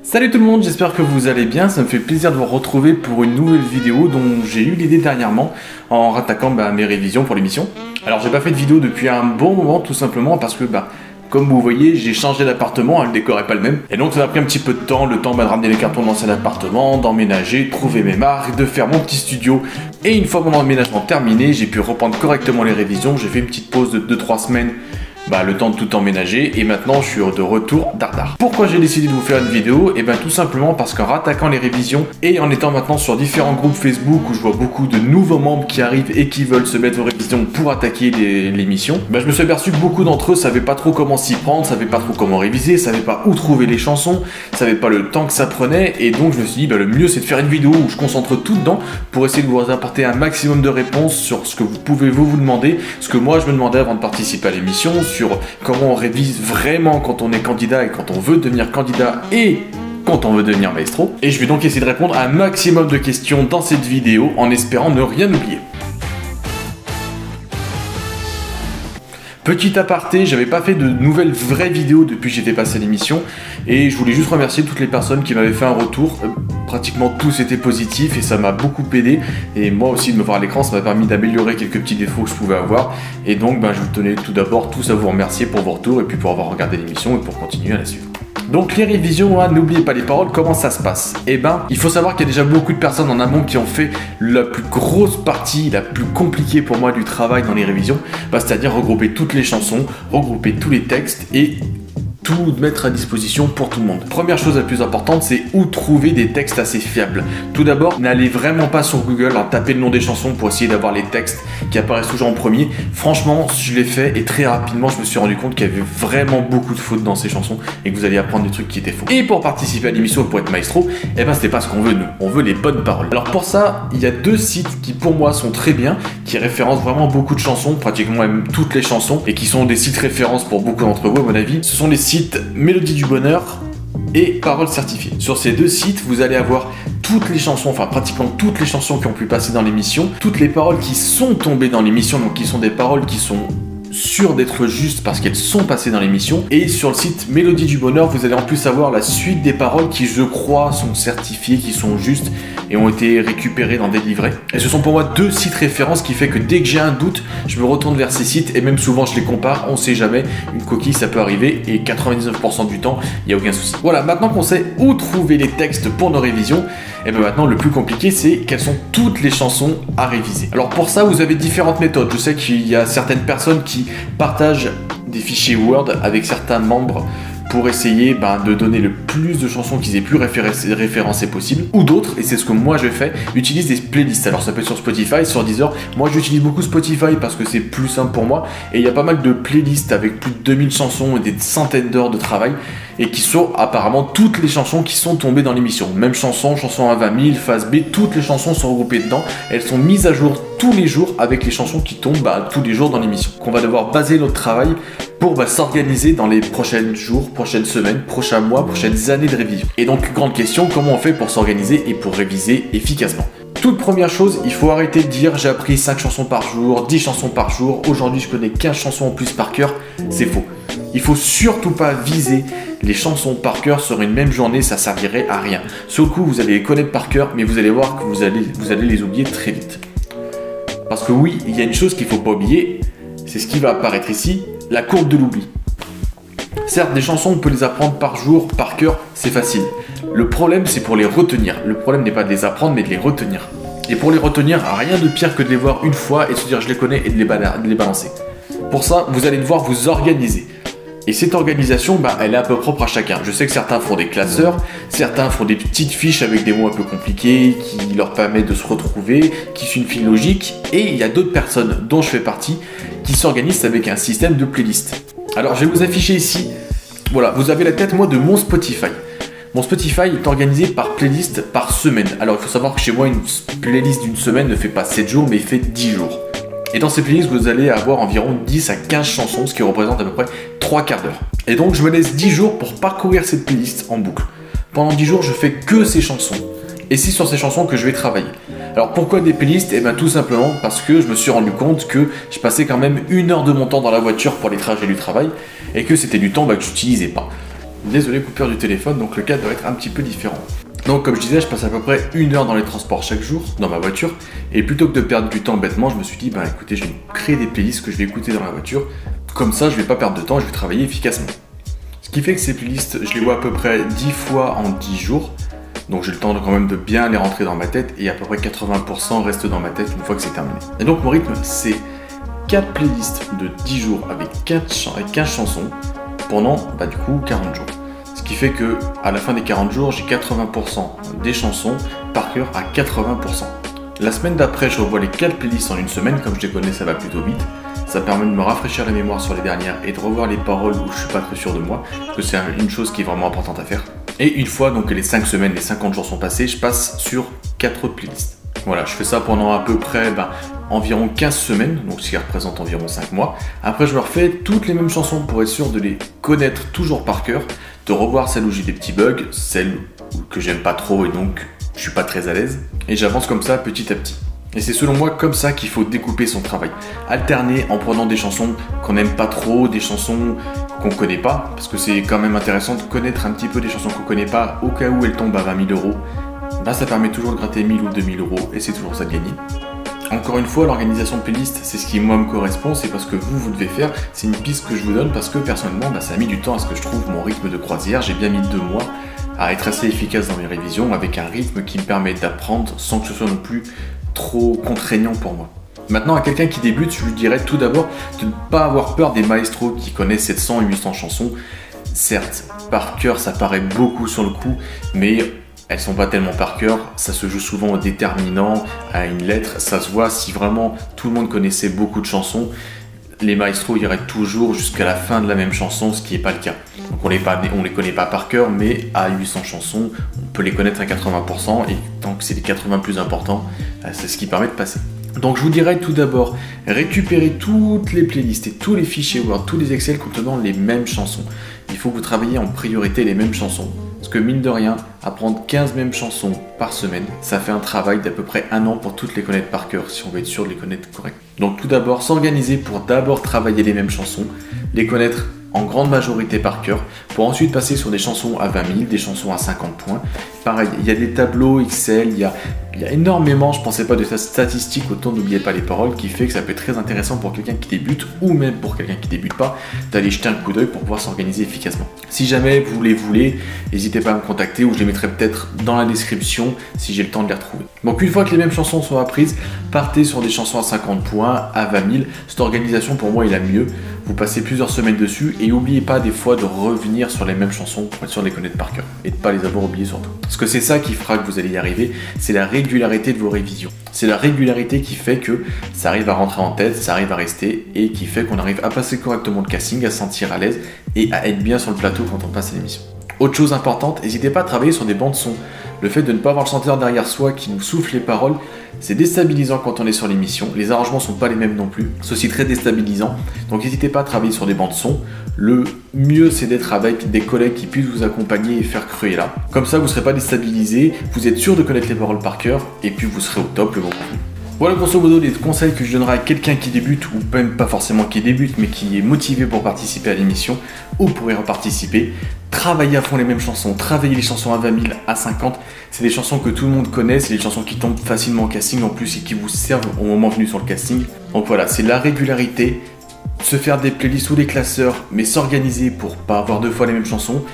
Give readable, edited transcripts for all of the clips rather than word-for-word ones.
Salut tout le monde, j'espère que vous allez bien, ça me fait plaisir de vous retrouver pour une nouvelle vidéo dont j'ai eu l'idée dernièrement en rattaquant mes révisions pour l'émission. Alors j'ai pas fait de vidéo depuis un bon moment tout simplement parce que comme vous voyez j'ai changé d'appartement, le décor est pas le même. Et donc ça m'a pris un petit peu de temps, de ramener les cartons de l'ancien appartement, d'emménager, de trouver mes marques, de faire mon petit studio. Et une fois mon emménagement terminé, j'ai pu reprendre correctement les révisions, j'ai fait une petite pause de 2-3 semaines. Le temps de tout emménager et maintenant je suis de retour dardard. Pourquoi j'ai décidé de vous faire une vidéo? Et tout simplement parce qu'en rattaquant les révisions et en étant maintenant sur différents groupes Facebook où je vois beaucoup de nouveaux membres qui arrivent et qui veulent se mettre aux révisions pour attaquer l'émission, je me suis aperçu que beaucoup d'entre eux savaient pas trop comment s'y prendre, savaient pas trop comment réviser, savaient pas où trouver les chansons, savaient pas le temps que ça prenait et donc je me suis dit le mieux c'est de faire une vidéo où je concentre tout dedans pour essayer de vous apporter un maximum de réponses sur ce que vous pouvez vous demander, ce que moi je me demandais avant de participer à l'émission, sur comment on révise vraiment quand on est candidat et quand on veut devenir candidat et quand on veut devenir maestro. Et je vais donc essayer de répondre à un maximum de questions dans cette vidéo en espérant ne rien oublier. Petit aparté, j'avais pas fait de nouvelles vraies vidéos depuis que j'étais passé à l'émission et je voulais juste remercier toutes les personnes qui m'avaient fait un retour. Pratiquement tous étaient positifs et ça m'a beaucoup aidé et moi aussi de me voir à l'écran ça m'a permis d'améliorer quelques petits défauts que je pouvais avoir et donc je tenais tout d'abord tous à vous remercier pour vos retours et puis pour avoir regardé l'émission et pour continuer à la suivre. Donc les révisions, n'oubliez pas les paroles, comment ça se passe? Il faut savoir qu'il y a déjà beaucoup de personnes en amont qui ont fait la plus grosse partie, la plus compliquée pour moi du travail dans les révisions, c'est-à-dire regrouper toutes les chansons, regrouper tous les textes et tout mettre à disposition pour tout le monde. Première chose la plus importante, c'est où trouver des textes assez fiables. Tout d'abord, n'allez vraiment pas sur Google en taper le nom des chansons pour essayer d'avoir les textes qui apparaissent toujours en premier. Franchement, je l'ai fait et très rapidement, je me suis rendu compte qu'il y avait vraiment beaucoup de fautes dans ces chansons et que vous alliez apprendre des trucs qui étaient faux. Et pour participer à l'émission et pour être maestro, c'était pas ce qu'on veut nous. On veut les bonnes paroles. Alors pour ça, il y a deux sites qui pour moi sont très bien, qui référencent vraiment beaucoup de chansons, pratiquement même toutes les chansons et qui sont des sites références pour beaucoup d'entre vous à mon avis. Ce sont les sites Mélodie du Bonheur et Paroles Certifiées. Sur ces deux sites, vous allez avoir toutes les chansons, pratiquement toutes les chansons qui ont pu passer dans l'émission, toutes les paroles qui sont tombées dans l'émission, donc qui sont des paroles qui sont sûres d'être justes parce qu'elles sont passées dans l'émission. Et sur le site Mélodie du Bonheur, vous allez en plus avoir la suite des paroles qui, je crois, sont certifiées, qui sont justes et ont été récupérées dans des livrets. Et ce sont pour moi deux sites références qui fait que dès que j'ai un doute, je me retourne vers ces sites et même souvent je les compare, on sait jamais, une coquille ça peut arriver et 99% du temps, il n'y a aucun souci. Voilà, maintenant qu'on sait où trouver les textes pour nos révisions, maintenant le plus compliqué c'est quelles sont toutes les chansons à réviser. Alors pour ça vous avez différentes méthodes. Je sais qu'il y a certaines personnes qui partagent des fichiers Word avec certains membres pour essayer de donner le plus de chansons qu'ils aient pu référencer possible, ou d'autres, et c'est ce que moi je fais, utilisent des playlists. Alors ça peut être sur Spotify, sur Deezer. Moi j'utilise beaucoup Spotify parce que c'est plus simple pour moi et il y a pas mal de playlists avec plus de 2000 chansons et des centaines d'heures de travail et qui sont apparemment toutes les chansons qui sont tombées dans l'émission. Même chanson à 20 000, phase B, toutes les chansons sont regroupées dedans. Elles sont mises à jour tous les jours avec les chansons qui tombent tous les jours dans l'émission. On va devoir baser notre travail pour s'organiser dans les prochains jours, prochaines semaines, prochains mois, prochaines années de révision. Et donc, grande question, comment on fait pour s'organiser et pour réviser efficacement? Toute première chose, il faut arrêter de dire j'ai appris 5 chansons par jour, 10 chansons par jour, aujourd'hui je connais 15 chansons en plus par cœur, c'est faux. Il faut surtout pas viser les chansons par cœur sur une même journée, ça servirait à rien. Sur le coup, vous allez les connaître par cœur, mais vous allez voir que vous allez les oublier très vite. Parce que oui, il y a une chose qu'il ne faut pas oublier, c'est ce qui va apparaître ici, la courbe de l'oubli. Certes, des chansons, on peut les apprendre par jour, par cœur, c'est facile. Le problème, c'est pour les retenir. Le problème n'est pas de les apprendre, mais de les retenir. Et pour les retenir, rien de pire que de les voir une fois et de se dire je les connais et de les balancer. Pour ça, vous allez devoir vous organiser. Et cette organisation, elle est un peu propre à chacun. Je sais que certains font des classeurs, certains font des petites fiches avec des mots un peu compliqués qui leur permettent de se retrouver, qui suivent une file logique. Et il y a d'autres personnes, dont je fais partie, qui s'organisent avec un système de playlist. Alors je vais vous afficher ici, voilà, vous avez la tête de mon Spotify. Mon Spotify est organisé par playlist par semaine. Alors il faut savoir que chez moi, une playlist d'une semaine ne fait pas 7 jours, mais fait 10 jours. Et dans ces playlists, vous allez avoir environ 10 à 15 chansons, ce qui représente à peu près 3 quarts d'heure. Et donc je me laisse 10 jours pour parcourir cette playlist en boucle. Pendant 10 jours, je fais que ces chansons. Et c'est sur ces chansons que je vais travailler. Alors pourquoi des playlists? Tout simplement parce que je me suis rendu compte que je passais quand même 1 heure de mon temps dans la voiture pour les trajets du travail et que c'était du temps que j'utilisais pas. Désolé, coupure du téléphone, donc le cas doit être un petit peu différent. Donc comme je disais, je passe à peu près 1 heure dans les transports chaque jour, dans ma voiture, et plutôt que de perdre du temps bêtement, je me suis dit, bah écoutez, je vais créer des playlists que je vais écouter dans la voiture, comme ça je vais pas perdre de temps et je vais travailler efficacement. Ce qui fait que ces playlists, je les vois à peu près 10 fois en 10 jours, donc j'ai le temps quand même de bien les rentrer dans ma tête, et à peu près 80% restent dans ma tête une fois que c'est terminé. Et donc mon rythme, c'est 4 playlists de 10 jours avec 15 chansons pendant du coup 40 jours. Ce qui fait que à la fin des 40 jours, j'ai 80% des chansons par cœur à 80%. La semaine d'après, je revois les 4 playlists en une semaine, comme je les connais, ça va plutôt vite. Ça permet de me rafraîchir la mémoire sur les dernières et de revoir les paroles où je suis pas très sûr de moi, parce que c'est une chose qui est vraiment importante à faire. Et une fois donc que les 5 semaines, les 50 jours sont passés, je passe sur 4 autres playlists. Voilà, je fais ça pendant à peu près environ 15 semaines, donc ce qui représente environ 5 mois. Après, je me refais toutes les mêmes chansons pour être sûr de les connaître toujours par cœur, de revoir celles où j'ai des petits bugs, celles que j'aime pas trop et donc je suis pas très à l'aise. Et j'avance comme ça petit à petit. Et c'est selon moi comme ça qu'il faut découper son travail. Alterner en prenant des chansons qu'on n'aime pas trop, des chansons qu'on connaît pas, parce que c'est quand même intéressant de connaître un petit peu des chansons qu'on connaît pas, au cas où elles tombent à 20 000 €. Ça permet toujours de gratter 1000 ou 2000 € et c'est toujours ça de gagner. Encore une fois, l'organisation de playlist, c'est ce qui moi me correspond, c'est parce que vous devez faire, c'est une piste que je vous donne parce que personnellement, ça a mis du temps à ce que je trouve mon rythme de croisière. J'ai bien mis 2 mois à être assez efficace dans mes révisions avec un rythme qui me permet d'apprendre sans que ce soit non plus trop contraignant pour moi. Maintenant, à quelqu'un qui débute, je lui dirais tout d'abord de ne pas avoir peur des maestros qui connaissent 700 et 800 chansons. Certes, par cœur, ça paraît beaucoup sur le coup, mais elles sont pas tellement par cœur, ça se joue souvent au déterminant, à une lettre, ça se voit si vraiment tout le monde connaissait beaucoup de chansons, les maestros iraient toujours jusqu'à la fin de la même chanson, ce qui n'est pas le cas. Donc on les connaît pas par cœur, mais à 800 chansons, on peut les connaître à 80%, et tant que c'est les 80 plus importants, c'est ce qui permet de passer. Donc je vous dirais tout d'abord, récupérez toutes les playlists et tous les fichiers Word, tous les Excel contenant les mêmes chansons. Il faut que vous travailliez en priorité les mêmes chansons. Parce que mine de rien, apprendre 15 mêmes chansons par semaine, ça fait un travail d'à peu près 1 an pour toutes les connaître par cœur, si on veut être sûr de les connaître correctement. Donc tout d'abord, s'organiser pour d'abord travailler les mêmes chansons, les connaître en grande majorité par cœur, pour ensuite passer sur des chansons à 20 000, des chansons à 50 points. Pareil, il y a des tableaux Excel, il y a énormément, je pensais pas de statistiques, autant n'oubliez pas les paroles, qui fait que ça peut être très intéressant pour quelqu'un qui débute, ou même pour quelqu'un qui débute pas, d'aller jeter un coup d'œil pour pouvoir s'organiser efficacement. Si jamais vous les voulez, n'hésitez pas à me contacter, ou je les mettrai peut-être dans la description, si j'ai le temps de les retrouver. Donc une fois que les mêmes chansons sont apprises, partez sur des chansons à 50 points, à 20 000, cette organisation pour moi est la mieux. Vous passez plusieurs semaines dessus et n'oubliez pas des fois de revenir sur les mêmes chansons pour être sûr de les connaître par cœur et de ne pas les avoir oubliées surtout. Parce que c'est ça qui fera que vous allez y arriver, c'est la régularité de vos révisions. C'est la régularité qui fait que ça arrive à rentrer en tête, ça arrive à rester et qui fait qu'on arrive à passer correctement le casting, à se sentir à l'aise et à être bien sur le plateau quand on passe à l'émission. Autre chose importante, n'hésitez pas à travailler sur des bandes son. Le fait de ne pas avoir le chanteur derrière soi qui nous souffle les paroles, c'est déstabilisant quand on est sur l'émission. Les arrangements ne sont pas les mêmes non plus. C'est aussi très déstabilisant. Donc n'hésitez pas à travailler sur des bandes son. Le mieux, c'est d'être avec des collègues qui puissent vous accompagner et faire creuser là. Comme ça, vous ne serez pas déstabilisé, vous êtes sûr de connaître les paroles par cœur, et puis vous serez au top le bon coup. Voilà grosso modo les conseils que je donnerai à quelqu'un qui débute, ou même pas forcément qui débute, mais qui est motivé pour participer à l'émission, ou pour y participer. Travaillez à fond les mêmes chansons, travaillez les chansons à 20 000, à 50, c'est des chansons que tout le monde connaît, c'est des chansons qui tombent facilement au casting en plus et qui vous servent au moment venu sur le casting. Donc voilà, c'est la régularité, se faire des playlists ou des classeurs, mais s'organiser pour pas avoir 2 fois les mêmes chansons,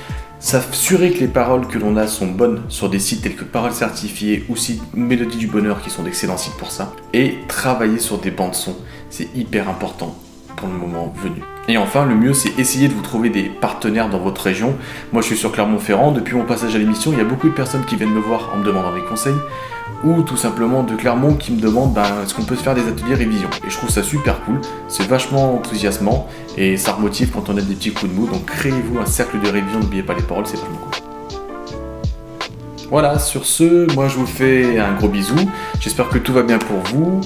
s'assurer que les paroles que l'on a sont bonnes sur des sites tels que Paroles Certifiées ou sites Mélodie du Bonheur qui sont d'excellents sites pour ça, et travailler sur des bandes son, c'est hyper important pour le moment venu. Et enfin, le mieux, c'est essayer de vous trouver des partenaires dans votre région. Moi, je suis sur Clermont-Ferrand. Depuis mon passage à l'émission, il y a beaucoup de personnes qui viennent me voir en me demandant des conseils, ou tout simplement de Clermont qui me demandent est-ce qu'on peut se faire des ateliers révision. Et je trouve ça super cool, c'est vachement enthousiasmant, et ça remotive quand on a des petits coups de mou. Donc créez-vous un cercle de révision, n'oubliez pas les paroles, c'est vachement cool. Voilà, sur ce, moi je vous fais un gros bisou. J'espère que tout va bien pour vous.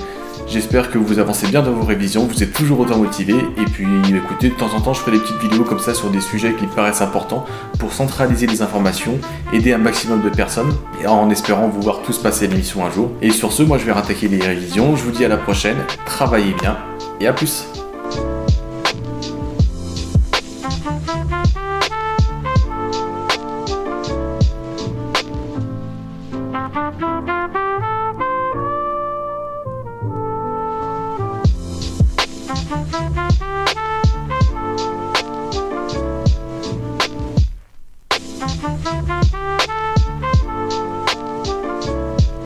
J'espère que vous avancez bien dans vos révisions, vous êtes toujours autant motivé. Et puis écoutez, de temps en temps je ferai des petites vidéos comme ça sur des sujets qui me paraissent importants pour centraliser les informations, aider un maximum de personnes, et en espérant vous voir tous passer l'émission un jour. Et sur ce, moi je vais rattaquer les révisions, je vous dis à la prochaine, travaillez bien et à plus.